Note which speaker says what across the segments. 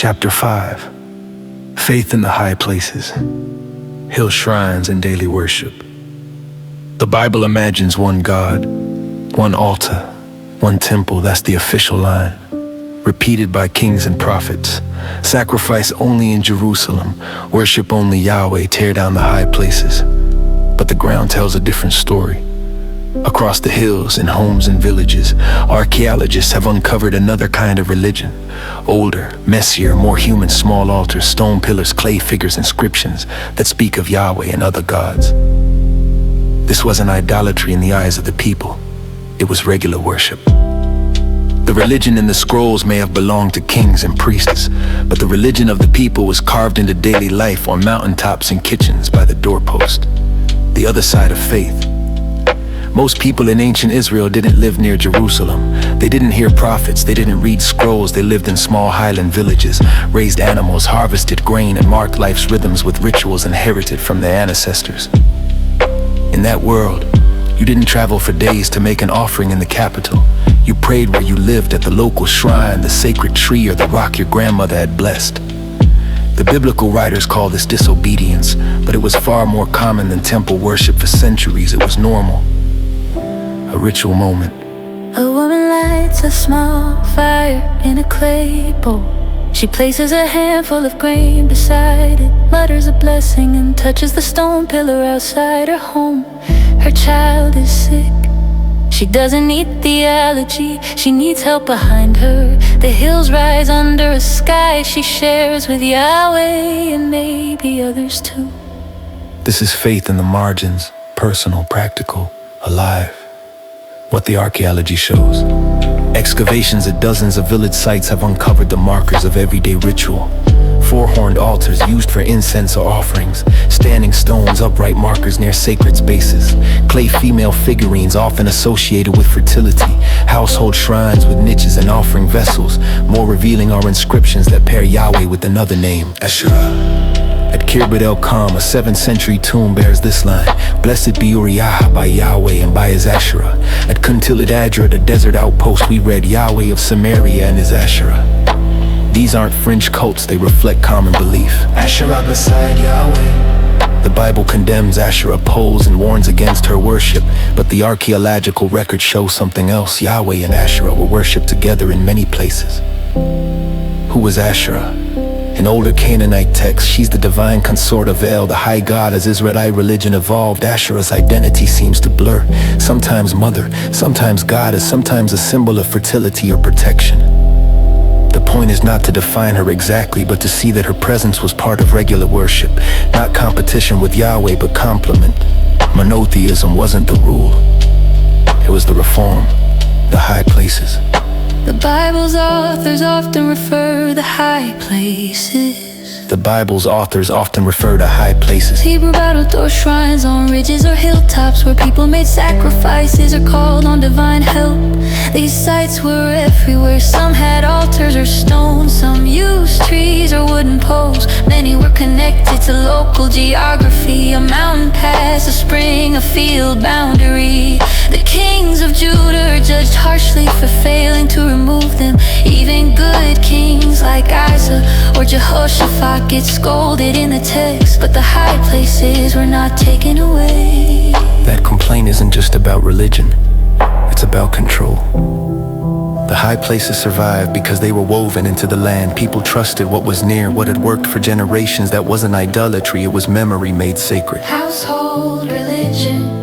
Speaker 1: Chapter 5. Faith in the High Places. Hill Shrines and Daily Worship. The Bible imagines one God, one altar, one temple. That's the official line, repeated by kings and prophets. Sacrifice only in Jerusalem, worship only Yahweh, tear down the high places. But the ground tells a different story. Across the hills, in homes and villages, archaeologists have uncovered another kind of religion. Older, messier, more human small altars, stone pillars, clay figures, inscriptions that speak of Yahweh and other gods. This wasn't idolatry in the eyes of the people. It was regular worship. The religion in the scrolls may have belonged to kings and priests, but the religion of the people was carved into daily life on mountaintops and kitchens by the doorpost. The other side of faith. Most people in ancient Israel didn't live near Jerusalem. They didn't hear prophets, they didn't read scrolls. They lived in small highland villages, raised animals, harvested grain, and marked life's rhythms with rituals inherited from their ancestors. In that world, you didn't travel for days to make an offering in the capital. You prayed where you lived, at the local shrine, the sacred tree, or the rock your grandmother had blessed. The biblical writers call this disobedience, but it was far more common than temple worship for centuries. It was normal. A ritual moment.
Speaker 2: A woman lights a small fire in a clay bowl. She places a handful of grain beside it, mutters a blessing, and touches the stone pillar outside her home. Her child is sick. She doesn't need theology, she needs help behind her. The hills rise under a sky she shares with Yahweh and maybe others too.
Speaker 1: This is faith in the margins, personal, practical, alive. What the archaeology shows. Excavations at dozens of village sites have uncovered the markers of everyday ritual. Four-horned altars used for incense or offerings, standing stones, upright markers near sacred spaces, clay female figurines often associated with fertility, household shrines with niches and offering vessels. More revealing are inscriptions that pair Yahweh with another name, Asherah. At Kirbet el-Kam, a 7th century tomb bears this line: "Blessed be Uriah by Yahweh and by his Asherah." At Kuntilat Adra, the desert outpost, we read Yahweh of Samaria and his Asherah. These aren't fringe cults, they reflect common belief. Asherah beside Yahweh. The Bible condemns Asherah poles and warns against her worship, but the archaeological record shows something else. Yahweh and Asherah were worshipped together in many places. Who was Asherah? In older Canaanite texts, she's the divine consort of El, the high god. As Israelite religion evolved, Asherah's identity seems to blur. Sometimes mother, sometimes goddess, sometimes a symbol of fertility or protection. The point is not to define her exactly, but to see that her presence was part of regular worship, not competition with Yahweh, but complement. Monotheism wasn't the rule. It was the reform, the high places.
Speaker 2: The Bible's authors often refer to high places.
Speaker 1: The Bible's authors often refer to high places.
Speaker 2: Hebrew battledore shrines on ridges or hilltops where people made sacrifices or called on divine help. These sites were everywhere. Some had altars or stones, some used trees or wooden poles. Many were connected to local geography, a mountain pass, a spring, a field boundary. The kings of Judah are judged harshly for failing to remove them. Even good kings like Asa or Jehoshaphat get scolded in the text, but the high places were not taken away.
Speaker 1: That complaint isn't just about religion, it's about control. The high places survived because they were woven into the land. People trusted what was near, what had worked for generations. That wasn't idolatry, it was memory made sacred.
Speaker 2: Household religion.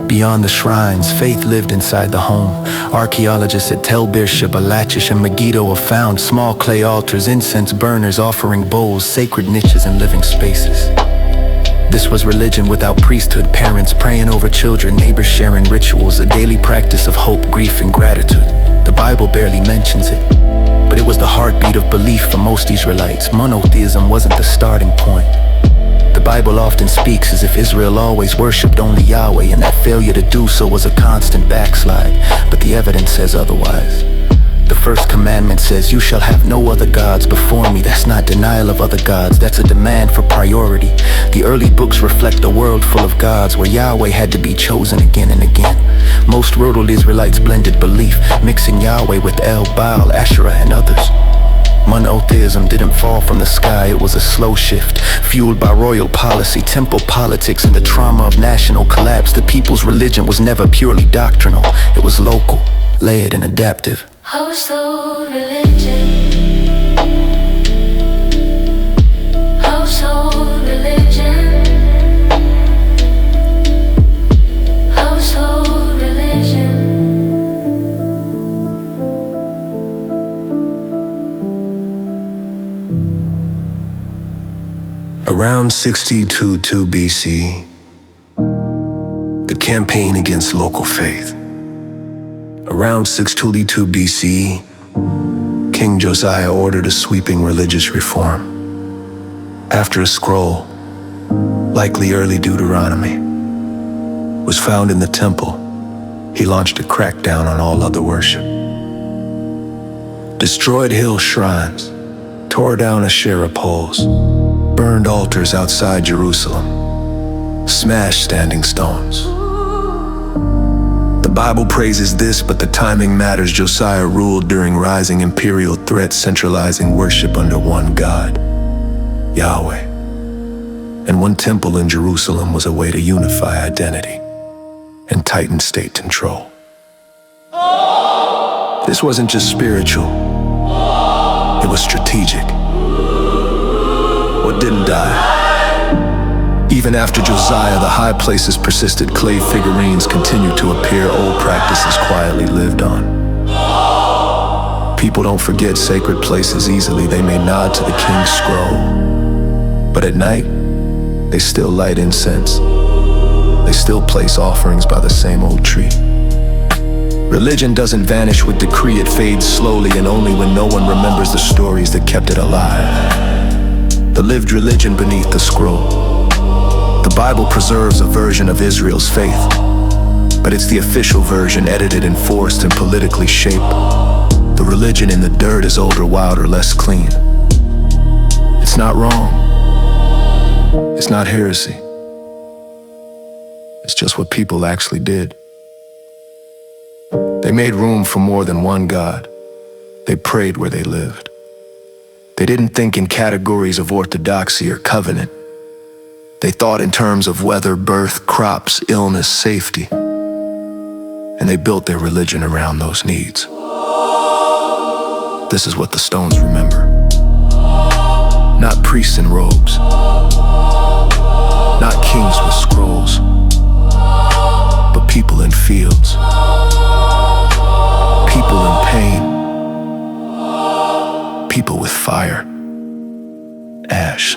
Speaker 1: Beyond the shrines, faith lived inside the home. Archaeologists at Tel Beersheba, Lachish, and Megiddo have found small clay altars, incense burners, offering bowls, sacred niches, and living spaces. This was religion without priesthood, parents praying over children, neighbors sharing rituals, a daily practice of hope, grief, and gratitude. The Bible barely mentions it, but it was the heartbeat of belief for most Israelites. Monotheism wasn't the starting point. The Bible often speaks as if Israel always worshipped only Yahweh, and that failure to do so was a constant backslide. But the evidence says otherwise. The first commandment says, "You shall have no other gods before me." That's not denial of other gods, that's a demand for priority. The early books reflect a world full of gods where Yahweh had to be chosen again and again. Most rural Israelites blended belief, mixing Yahweh with El, Baal, Asherah, and others. Monotheism didn't fall from the sky, it was a slow shift, fueled by royal policy, temple politics, and the trauma of national collapse. The people's religion was never purely doctrinal, it was local, layered, and adaptive.
Speaker 2: Household religion. Household religion. Household religion.
Speaker 1: Around 62 BC, the campaign against local faith. Around 622 BC, King Josiah ordered a sweeping religious reform. After a scroll, likely early Deuteronomy, was found in the temple, he launched a crackdown on all other worship. Destroyed hill shrines, tore down Asherah poles, burned altars outside Jerusalem, smashed standing stones. The Bible praises this, but the timing matters. Josiah ruled during rising imperial threats, centralizing worship under one God, Yahweh. And one temple in Jerusalem was a way to unify identity and tighten state control. This wasn't just spiritual, it was strategic. What didn't die? Even after Josiah, the high places persisted. Clay figurines continued to appear. Old practices quietly lived on. People don't forget sacred places easily. They may nod to the king's scroll, but at night, they still light incense. They still place offerings by the same old tree. Religion doesn't vanish with decree. It fades slowly, and only when no one remembers the stories that kept it alive. The lived religion beneath the scroll. The Bible preserves a version of Israel's faith, but it's the official version, edited and forced and politically shaped. The religion in the dirt is older, wilder, less clean. It's not wrong. It's not heresy. It's just what people actually did. They made room for more than one God. They prayed where they lived. They didn't think in categories of orthodoxy or covenant. They thought in terms of weather, birth, crops, illness, safety. And they built their religion around those needs. This is what the stones remember. Not priests in robes. Not kings with scrolls. But people in fields. People in pain. People with fire, ash,